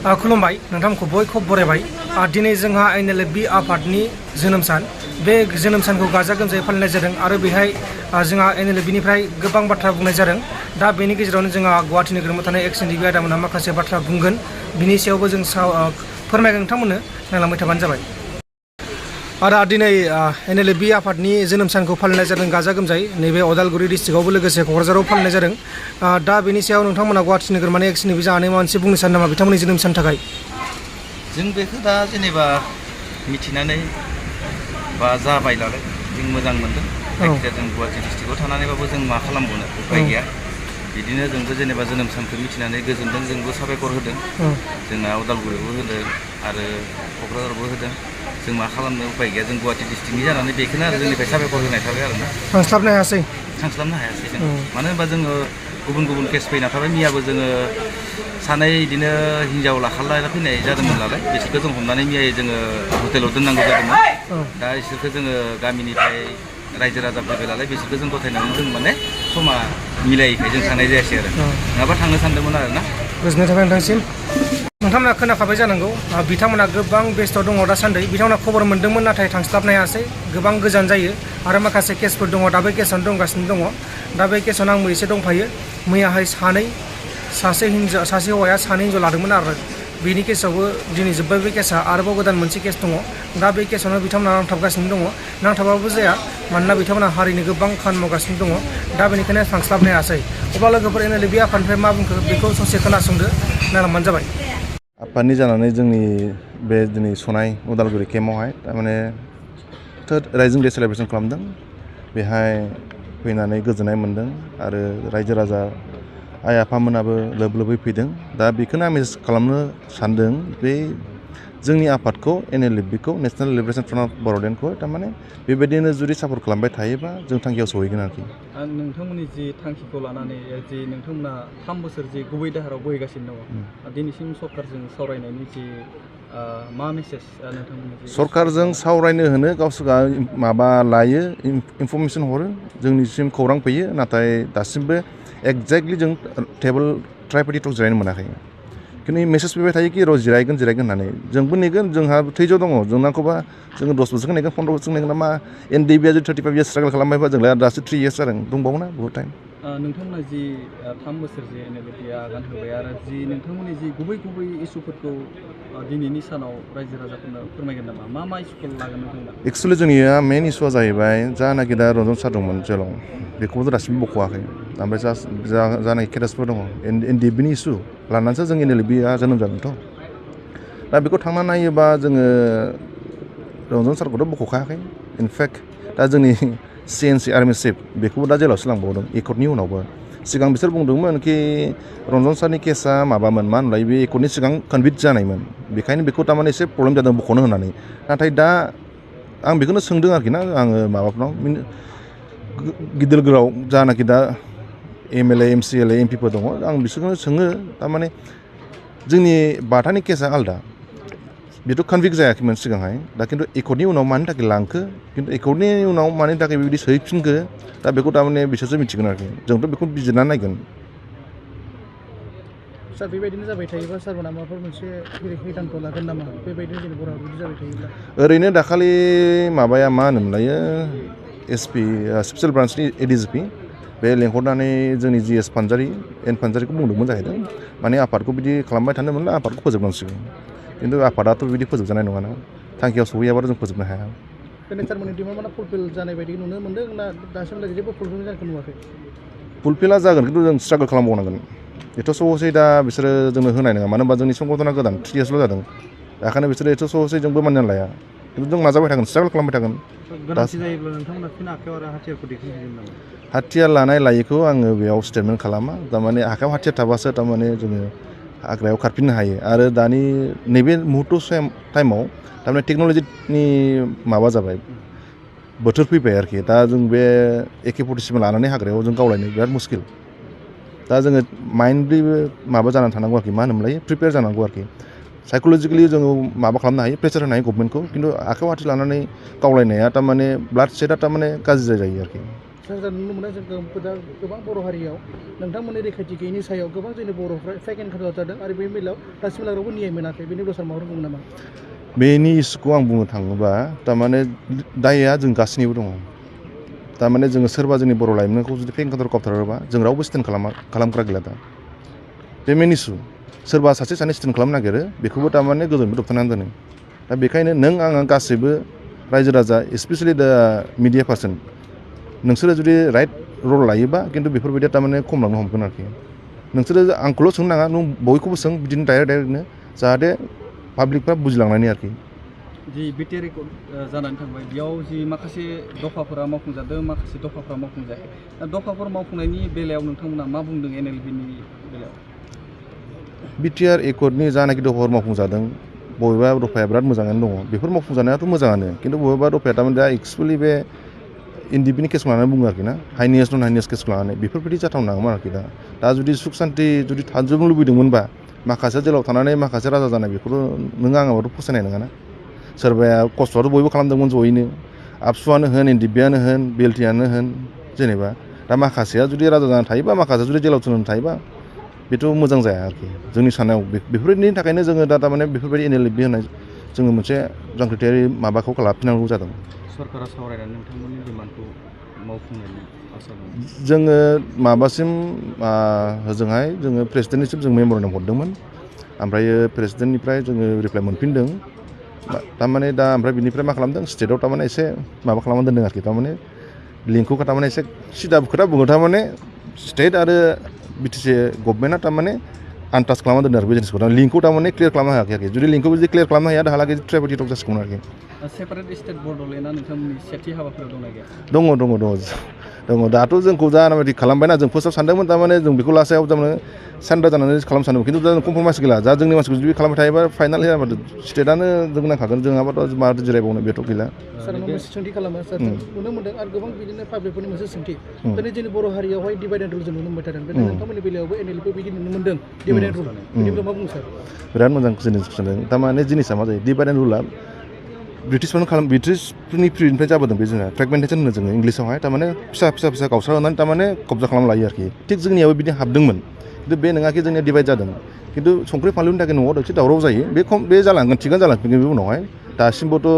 खुलुमबाय नोंथांखौ बयखौबो बरायबाय दिनै जोंहा NLFB आफादनि जोनोम सान बे जोनोम सानखौ गाजा गोमजायै फालिनाय जादों आरो बेहाय जोंहा NLFBनिफ्राय गोबां बाथ्रा बुंनाय जादों दा बेनि गेजेरावनो जोंहा गुवाहाटि नोगोराव थानाय XNDB आदामोनहा माखासे बाथ्रा बुंगोन बिनि सायावबो जों फोरमायगोन नोंथांमोननो नायलांबाय थाबानो जाबाय आरो दिनै NLFB आफादनि जोनोम सानखौ फालिनाय जादों गाजा गोमजायै नैबे अदालगुरि डिस्ट्रिक्टआवबो लोगोसे क'क्राझाराव फालिनाय जादों दा बेनि सायाव नोंथांमोना गुवाहाटि नोगोरमानि XNDB जानानै माबा मोनसे बुंनो सानो नामा बिथांमोननि जोनोम साननि थाखाय जों बेखौ दा जेनेबा मिथिनानै बा जाबाय नालाय जों मोजां मोनदों जायखिजाया जों गुवाहाटि डिस्ट्रिक्टआव थानानैबाबो जों मा खालामबावनो उपाय गैया बिदिनो जोंबो जेनेबा जोनोम सानखौ मिथिनानै गोजोनदों जोंबो साबायखर होदों जोंना उदालगुरियावबो होदों आरो क'क्राझारावबो होदों जों मा खालामनो उपाय गैया जों गुवाहाटि डिस्ट्रिक्टनि जानानै बेखौनो आरो जोंनिफ्राय साबायखर होनाय थाबाय आरोना थांस्लाबनो हायासै जों मानो होनबा जोङो गुबुन गुबुन केस फैना थाबाय मैयाबो जोङो सानै बिदिनो हिन्जाव लाखारलायना फैनाय जादोंमोन नालाय बिसोरखौ जों हमनानै मैयायै जोङो हटेलाव दोननांगौ जादोंमोन दा बिसोरखौ जोङो गामिनिफ्राय रायजो राजा फैबाय नालाय बिसोरखौ जों गथायनानै जों माने समा मिलायैखाय जों थांनाय जायासै आरो नङाबा थांनो सानदोंमोन आरो ना गोजोननाय थाबाय नोंथांसिम नोंथांमोना खोनाखाबाय जानांगौ बिथांमोना गोबां बेस्थ' दङ दासान्दि बिथांमोना खबर मोन्दोंमोन नाथाय थांस्लाबनो हायासै गोबां गोजान जायो आरो माखासे केसफोर दङ दा बे केसआवनो दंगासिनो दङ दा बे केसआवनो आंबो एसे दंफायो मैयाहाय सासे हौवाया सानै हिन्जाव लादोंमोन आरो बेनि केसआवबो दिनै जोब्बाय बे केसआ आरोबाव गोदान मोनसे केस दङ दा बे केसआवनो बिथांमोना नांथाबगासिनो दङ नांथाबाबो जाया मानोना बिथांमोना हारिनि गोबां खामानि मावगासिनो दङ दा बेनिखायनो थांस्लाबनो हायासै अब्ला लोगोफोर NLFB आफादनिफ्राय मा बुंखो बेखौ ससे खोनासंदो नायलांबानो जाबाय आफादनि जानानै जोंनि बे दिनै सनाय उदालगुरि केम्पआवहाय थारमाने थर्ड राइजिं डे सेलेब्रेसन खालामदों बेहाय फैनानै गोजोननाय मोन्दों आरो रायजो राजा आइ आफामोनाबो लोब लोबै फैदों दा बेखौनो आं मेसेज खालामनो सानदों बे जोंनि आफादखौ NLFBखौ नेसनेल लिबारेसन फ्रन्ट अफ बर'लेण्डखौ थारमाने बेबायदिनो जुदि सापर्ट खालामबाय थायोबा जों थांखियाव सहैगोन आरोखि नोंथांमोननि जि थांखिखौ लानानै जि नोंथांमोना 3 बोसोर जि गुबै दाहाराव बोहैगासिनो दङ दिनैसिम सरकारजों सावरायनायनि जि मा मेसेज नोंथांमोननि सरकारजों सावरायनो होनो गावसोरहा माबा लायो इनफरमेसन हरो जोंनिसिम खौरां फैयो नाथाय दासिमबो एक्जेक्टलि जों टेबोल ट्राइपार्टि टक जिरायनो मोनाखै खिन्थु मेसेज फैबाय थायो कि जिरायगोन होननानै जोंबो नेगोन जोंहा थैज' दङ जों नांगौबा जोङो 10 बोसोरखौ नेगोन 15 बोसोरखौ नेगोन ना मा NDBआ जुदि 35 इयार्स स्ट्रागल खालामबायबा जोंलाय दासो 3 इयार्स जादों दंबावोना बहुत टाइम नोंथांमोना जि 3 बोसोर जि NLFBआ आगान होबाय आरो जि नोंथांमोननि जि गुबै इसुफोरखौ दिनैनि सानाव रायजो राजाफोरनो फोरमायगोन नामा मा इसुखौ लागोन नोंथांमोना एक्सुवेलि जोंनिया मेन इसुआ जाहैबाय जानाखि दा रन्जन सार दंमोन जेलाव बेखौबो दासिमबो बख'वाखै ओमफ्राय जानाय केरेसफोर दङ NDBनि इसु लानानैसो जों NLFBआ जोनोम जादोंथ' दा बेखौ थांना नायोबा जोङो रन्जन सारखौथ' बख'खायाखै इनफेक्ट दा जोंनि CNC आर्मि चिफ बेखौबो दा जेलावसो लांबावदों एकर्डनि उनावबो सिगां बिसोर बुंदोंमोन कि रन्जन सारनि केसा माबामोन मा होनलाय बे एकर्डनि सिगां कनभिक्ट जानायमोन बेखायनो बेखौ थारमाने एसे प्रब्लेम जादों बख'नो होननानै नाथाय दा आं बेखौनो सोंदों आरोखि ना आङो माबाफोरनाव गिदिर गोलाव जानाखि दा MLA MCLA MPफोर दङ आं बिसोरखौनो सोङो थारमाने जोंनि बाथानि केसा आलदा बेथ' कनभिक्ट जायाखैमोन सिगांहाय दा खिन्थु एकर्डनि उनाव मानि थाखाय लांखो खिन्थु एकर्डनि उनाव मानि थाखाय बेबायदि सोहैफिनखो दा बेखौ थारमाने बिसोरसो मिथिगोन आरोखि जोंथ' बेखौ बिजिरनानै नायगोन सार बेबायदिनो जाबाय थायोबा सारमोना माबाफोर मोनसे खैदानखौ लागोन नामा बेबायदिनो जेनेबा बिदि जाबाय थायोब्ला ओरैनो दाखालि माबाया मा होनोमोनलायो SP स्पेसियेल ब्रान्सनि ADGP बे लेंहरनानै जोंनि GS फानजारिखौ बुंदोंमोन जाहैदों माने आफादखौ बिदि खालामबाय थानो मोनला आफादखौ फोजोबनांसिगोन खिन्थु आफादाथ' बिदि फोजोबजानाय नङाना थांखियाव सहैयाबाथ' जों फोजोबनो हाया दिनै सारमोननि डिमान्डआ फुलफिल जानाय बायदि नुनो मोन्दों ना दासिमहालागै जेबो फुलफिल जानायखौ नुवाखै फुलफिला जागोन खिन्थु जों स्ट्रागल खालामबावनांगोन एथ' सहसै दा बिसोरो जोंनो होनाय नङा मानो होनबा जोंनि संगठना गोदान 3 इयार्सल' जादों बेखायनो बिसोरो एथ' सहसै जोंबो मानिनानै लाया खिन्थु जों नाजाबाय थागोन स्ट्रागल खालामबाय थागोन गोनांथि जायोब्ला नोंथांमोना फिन आखायाव आरो हाथियारखौ दैखांहैगोन नामा हाथियार लानाय लायैखौ आङो बेयाव स्टेटमेन्ट खालामा थारमाने आखायाव हाथियार थाबासो थारमाने जोङो हाग्रायाव खारफिननो हायो आरो दानि नैबे मुहुर्त टाइमाव थारमाने टेक्न'लजिनि माबा जाबाय बोथोर फैबाय आरोखि दा जों बे AK-47 लानानै हाग्रायाव जों गावलायनो बिराद मुस्किल दा जोङो माइन्डलिबो माबा जानानै थानांगौ आरोखि मा होनोमोनलाय प्रिपेयार जानांगौ आरोखि साइक'लजिकेलि जोङो माबा खालामनो हायो प्रेसार होनो हायो गभर्नमेन्टखौ खिन्थु आखायाव हाथि लानानै गावलायनाया थारमाने ब्लाड सेटआ थारमाने गाज्रि जायो आरोखि सार नुनो मोनो जों दा गोबां बर' हारियाव नोंथांमोननि रैखाथि गैयैनि सायाव गोबां जोंनि बर'फ्रा फेक एनकाउन्टार जादों आरो बे बेलायाव दासिमबो रावबो न्याय मोनाखै बेनि बेलायाव सार माबाफोर बुङो नामा? बेनि इस्युखौ आं बुंनो थाङोबा थारमाने दायआ जों गासैनिबो दङ। थारमाने जोङो सोरबा जोंनि बर' लाइमोनखौ जुदि फेक एनकाउन्टार खालामथारोबा जों रावबो स्टेन्ड खालामग्रा गैला दा। बे मेन इस्यु सोरबा सासे सानै स्टेन्ड खालामनो नागिरो बेखौबो थारमाने गोजौनिफ्राय दबथायनानै दोनो। दा बेखायनो नों आं गासैबो रायजो राजा स्पेसियेलि दा मिडिया पार्सन नोंसोरो जुदि राइट रल लायोबा खिन्थु बेफोरबायदिया थारमाने खमायलांनो हमगोन आरोखि। नोंसोरो आंखौल' सोंनो नाङा नों बयखौबो सों बिदिनो डाइरेक्टनो जाहाथे पाब्लिकफ्रा बुजिलांनायनि आरोखि। जि बिटिआर रेकर्ड जानानै थांबाय बेयाव जि माखासे दफाफोरा मावफुंजादों माखासे दफाफोरा मावफुंजायाखै दा दफाफोर मावफुंनायनि बेलायाव नोंथांमोना मा बुंदों एनएलबिनि बेलायाव? बिटिआर एकर्डनि जानाखि दफाफोर मावफुंजादों बबेबा दफाया बिराद मोजाङानो दङ। बेफोर मावफुंजानायाथ' मोजाङानो खिन्थु बबेबा दफाया थारमाने दा एक्सुवेलि बे एनडिपिनि केसखौ लानानै बुङो आरोखि ना हाइनेस नन हाइनेस केसखौ लानानै बेफोरबायदि जाथावनाङामोन आरोखि दा जुदि सुख सान्थि जुदि थाजोबनो लुबैदोंमोनबा माखासे जेलाव थानानै माखासे राजा जानाय बेखौथ' नों आङाबोथ' फसायनाय नङाना। सोरबाया खस्थ'आथ' बयबो खालामदोंमोन जयैनो आबसुआनो होन एनडिपिआनो होन बिएलटिआनो होन जेनेबा दा माखासेया जुदि राजा जानानै थायोबा माखासेया जुदि जेलाव थुनानै थायोबा बेथ' मोजां जाया आरोखि जोंनि साननायाव बेफोरबायदिनि थाखायनो जोङो दा थारमाने बेफोरबायदि एनएलबि होनाय जोङो मोनसे जांख्रिथायारि माबाखौ लाफिननांगौ जादों। सरकारा सावरायनानै नोंथांमोननि डिमान्डखौ मावफुंनायनि आसा दं। जोङो माबासिम होजोंहाय जोङो प्रेसिडेन्टनिसिम जों मेम'रेन्डाम हरदोंमोन ओमफ्रायो प्रेसिडेन्टनिफ्राय जोङो रिप्लाइ मोनफिनदों थारमाने दा ओमफ्राय बिनिफ्राय मा खालामदों स्टेटआव थारमाने एसे माबा खालामना दोन्दों आरोखि थारमाने लिंकखौ थारमाने एसे सिदा खोथा बुङो थारमाने स्टेट आरो बिटिसि गभर्नमेन्टआ थारमाने आन्दाज खालामना दोन्दों आरो बे जिनिसखौ लिंकखौ थारमाने क्लियार खालामनो हायाखै आरोखि जुदि लिंकखौ जुदि क्लियार खालामनो हाया दाहालागै ट्राइबेल टेक जासिगौमोन आरोखि। सेपारेट स्टेट बड'लेण्डआ नोंथांमोननि सेथि हाबाफारियाव दंना गैया? दङ दाथ' जोंखौ जानाबायदि खालामबायना जों फार्स्टआव सानदोंमोन थारमाने जों बेखौ लासायाव थारमाने सान्दा जानानै खालामनो सानदोंमोन खिन्थु दा कमप्रमाइस गैला जा जोंनि मानसिखौ जुदि खालामबाय थायोबा फाइनाल जाबाथ' स्टेटआनो जों नांखागोन जोंहाबाथ' माथो जिरायबावनो बेथ' गैला। सार मोनसे सोंथि खालामो सार नुनो मोन्दों आरो गोबां बिदिनो पाब्लिकफोरनि मोनसे सोंथि दिनै जोंनि बर' हारियावहाय डिभाइड एन्ड रुल जों नुनो मोनबाय थादों दिनै नोंथांमोननि बेलायावबो एनएलबि बिदि नुनो मोन्दों डिभाइड एन्ड रुल बिनि बेलायाव मा बुङो सार? बिराद मोजां जिनिस सोंदों थारमाने जिनिसा मा जायो डिभाइड एन्ड रुलआ ब्रिटिशफोरनि पिरियडनिफ्राय जाबोदों बे जोंहा फ्रेगमेन्टेसन होनो जोङो इंलिसावहाय थारमाने फिसा गावस्रा होनानै थारमाने कब्जा खालामना लायो आरोखि थिग जोंनियाबो बिदि हाबदोंमोन खिन्थु बे नङाखि जोंनिया डिभाइड जादों खिन्थु संख्रि फानलुनि थाखाय न'आव एसे दावराव जायो बे जालांगोन थिगानो जालांफिनगोन बे उनावहाय दासिमबोथ'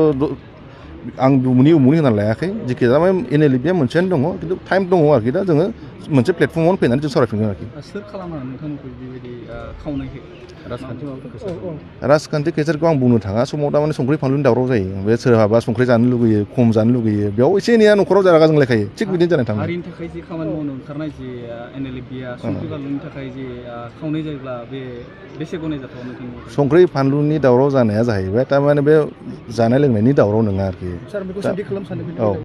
आं उमुनि होनानै लायाखै जेखि जाया एनएलबिया मोनसेयानो दङ खिन्थु टाइम दङ आरोखि दा जोङो मोनसे प्लेटफर्मावनो फैनानै जों सावरायफिनगोन आरोखि। सोर खालामो नोंथांमोनखौ बेबायदि खावनायखौ राजखान्थि केसारखौ आं बुंनो थाङा समाव थारमाने संख्रि फानलुनि दावराव जायो बे सोरहाबा संख्रि जानो लुगैयो खम जानो लुगैयो बेयाव एसे एनैया न'खराव जारागा जोंलायखायो थिग बिदिनो जानाय थाङो। हारिनि थाखाय जि खामानि मावनो ओंखारनाय जि एनएलबिया संख्रि फानलुनि थाखाय जि खावनाय जायोब्ला बेसे गनायजाथाव नोंथांनि? संख्रि फानलुनि दावराव जानाया जाहैबाय थारमाने बे जानाय लोंनायनि दावराव नङा आरोखि। सार बेखौ सोंथि खालामनो सानो